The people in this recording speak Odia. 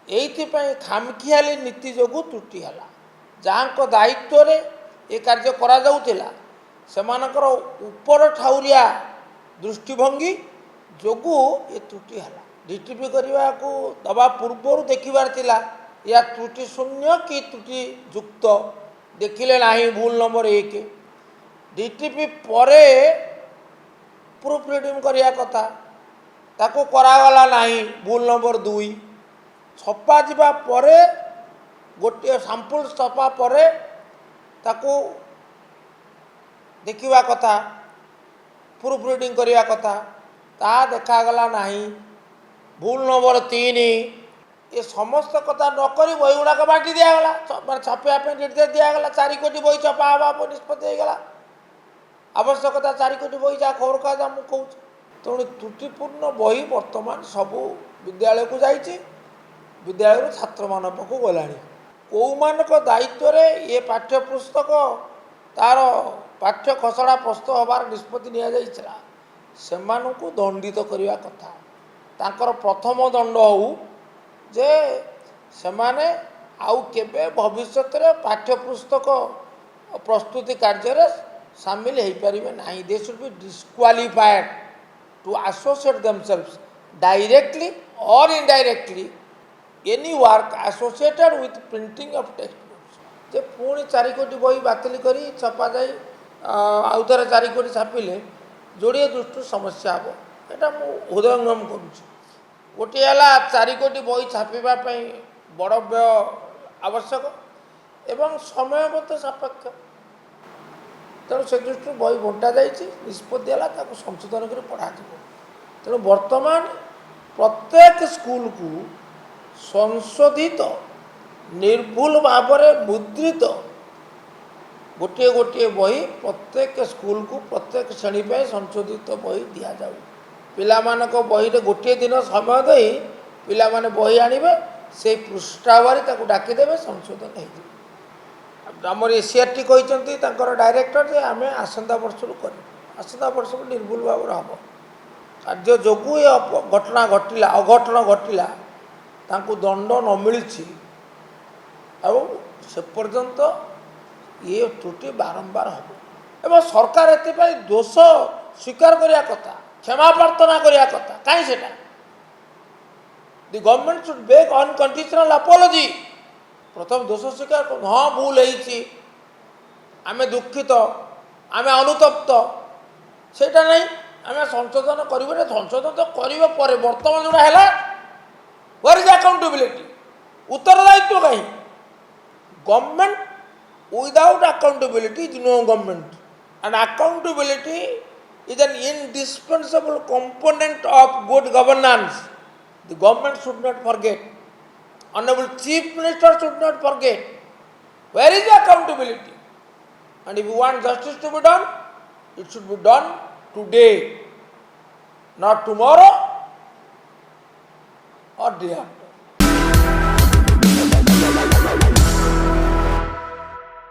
এইଥିପାଇଁ ଖାମଖିଆଲି ନୀତି ଯୋଗୁଁ ତ୍ରୁଟି ହେଲା। ଯାହାଙ୍କ ଦାୟିତ୍ୱରେ ଏ କାର୍ଯ୍ୟ କରାଯାଉଥିଲା ସେମାନଙ୍କର ଉପର ଠାଉରିଆ ଦୃଷ୍ଟିଭଙ୍ଗୀ ଯୋଗୁଁ ଏ ତ୍ରୁଟି ହେଲା। ଡିଟିପି କରିବାକୁ ଦେବା ପୂର୍ବରୁ ଦେଖିବାର ଥିଲା ଏହା ତ୍ରୁଟି ଶୂନ୍ୟ କି ତ୍ରୁଟି ଯୁକ୍ତ, ଦେଖିଲେ ନାହିଁ ଭୁଲ ନମ୍ବର 1। ଡିଟିପି ପରେ ପ୍ରୁଫ୍ ରିଡ଼ିଂ କରିବା କଥା, ତାକୁ କରାଗଲା ନାହିଁ ଭୁଲ ନମ୍ବର 2। ଛପା ଯିବା ପରେ ଗୋଟିଏ ସାମ୍ପୁଲ ଛପା ପରେ ତାକୁ ଦେଖିବା କଥା, ପ୍ରୁଫ୍ ରିଡ଼ିଂ କରିବା କଥା, ତାହା ଦେଖାଗଲା ନାହିଁ ଭୁଲ ନମ୍ବର 3। ଏ ସମସ୍ତ କଥା ନକରି ବହି ଗୁଡ଼ାକ ବାଣ୍ଟି ଦିଆଗଲା, ଛାପିବା ପାଇଁ ନିର୍ଦ୍ଦେଶ ଦିଆଗଲା। 4 କୋଟି ବହି ଛପା ହେବା ପାଇଁ ନିଷ୍ପତ୍ତି ହୋଇଗଲା। ଆବଶ୍ୟକତା 4 କୋଟି ବହି, ଯାହା ଖବରକାଗଜ ମୁଁ କହୁଛି। ତେଣୁ ତ୍ରୁଟିପୂର୍ଣ୍ଣ ବହି ବର୍ତ୍ତମାନ ସବୁ ବିଦ୍ୟାଳୟକୁ ଯାଇଛି, ବିଦ୍ୟାଳୟରୁ ଛାତ୍ରମାନଙ୍କ ପାଖକୁ ଗଲାଣି। କେଉଁମାନଙ୍କ ଦାୟିତ୍ୱରେ ଏ ପାଠ୍ୟପୁସ୍ତକ ତା'ର ପାଠ୍ୟ ଖସଡ଼ା ପ୍ରସ୍ତୁତ ହେବାର ନିଷ୍ପତ୍ତି ନିଆଯାଇଥିଲା ସେମାନଙ୍କୁ ଦଣ୍ଡିତ କରିବା କଥା। ତାଙ୍କର ପ୍ରଥମ ଦଣ୍ଡ ହେଉ ଯେ ସେମାନେ ଆଉ କେବେ ଭବିଷ୍ୟତରେ ପାଠ୍ୟପୁସ୍ତକ ପ୍ରସ୍ତୁତି କାର୍ଯ୍ୟରେ ସାମିଲ ହୋଇପାରିବେ ନାହିଁ। They should be disqualified to associate themselves directly or indirectly any work associated with printing of textbooks. ଯେ ପୁଣି 4 କୋଟି ବହି ବାତିଲ କରି ଛପା ଯାଇ ଆଉ ଥରେ 4 କୋଟି ଛାପିଲେ ଯୋଡ଼ିଏ ଦୃଷ୍ଟିରୁ ସମସ୍ୟା ହେବ। ଏଇଟା ମୁଁ ହୃଦୟଙ୍ଗମ କରୁଛି। ଗୋଟିଏ ହେଲା 4 କୋଟି ବହି ଛାପିବା ପାଇଁ ବଡ଼ ବ୍ୟୟ ଆବଶ୍ୟକ ଏବଂ ସମୟଗତ ସାପେକ୍ଷ। ତେଣୁ ସେ ଦୃଷ୍ଟିରୁ ବହି ବଣ୍ଟା ଯାଇଛି, ନିଷ୍ପତ୍ତି ହେଲା ତାକୁ ସଂଶୋଧନ କରି ପଢ଼ାଯିବ। ତେଣୁ ବର୍ତ୍ତମାନ ପ୍ରତ୍ୟେକ ସ୍କୁଲକୁ ସଂଶୋଧିତ ନିର୍ଭୁଲ ଭାବରେ ମୁଦ୍ରିତ ଗୋଟିଏ ଗୋଟିଏ ବହି ପ୍ରତ୍ୟେକ ସ୍କୁଲକୁ ପ୍ରତ୍ୟେକ ଶ୍ରେଣୀ ପାଇଁ ସଂଶୋଧିତ ବହି ଦିଆଯାଉ। ପିଲାମାନଙ୍କ ବହିରେ ଗୋଟିଏ ଦିନ ସମୟ ଦେଇ ପିଲାମାନେ ବହି ଆଣିବେ, ସେଇ ପୃଷ୍ଠାବାରି ତାକୁ ଡାକିଦେବେ, ସଂଶୋଧନ ହେଇଯିବ। ଆମର ଏସିଆର୍ଟି କହିଛନ୍ତି ତାଙ୍କର ଡାଇରେକ୍ଟର ଯେ ଆମେ ଆସନ୍ତା ବର୍ଷରୁ କରିବୁ। ଆସନ୍ତା ବର୍ଷରୁ ନିର୍ଭୁଲ ଭାବରେ ହେବ। କାର୍ଯ୍ୟ ଯୋଗୁଁ ଏ ଅଘଟଣ ଘଟିଲା, ତାଙ୍କୁ ଦଣ୍ଡ ନ ମିଳିଛି ଆଉ ସେ ପର୍ଯ୍ୟନ୍ତ ଇଏ ତ୍ରୁଟି ବାରମ୍ବାର ହେବ। ଏବଂ ସରକାର ଏଥିପାଇଁ ଦୋଷ ସ୍ୱୀକାର କରିବା କଥା, କ୍ଷମା ପ୍ରାର୍ଥନା କରିବା କଥା। କାହିଁ ସେଟା? ଦି ଗଭର୍ଣ୍ଣମେଣ୍ଟ ସୁଡ୍ ବେକ୍ ଅନକଣ୍ଡିସନାଲ ଆପୋଲୋଜି। ପ୍ରଥମେ ଦୋଷ ସ୍ୱୀକାର କର, ହଁ ଭୁଲ ହେଇଛି, ଆମେ ଦୁଃଖିତ, ଆମେ ଅନୁତପ୍ତ, ସେଇଟା ନାହିଁ। ଆମେ ସଂଶୋଧନ କରିବୁ ନା, ସଂଶୋଧନ ତ କରିବା ପରେ ବର୍ତ୍ତମାନ ଯେଉଁଟା ହେଲା where is accountability? ଉତ୍ତରଦାୟିତ୍ୱ କାହିଁ? Government without accountability is no government, and accountability is an indispensable component of good governance. The government should not forget. Honorable Chief Minister should not forget. Where is the accountability? And if you want justice to be done, it should be done today, not tomorrow or day after.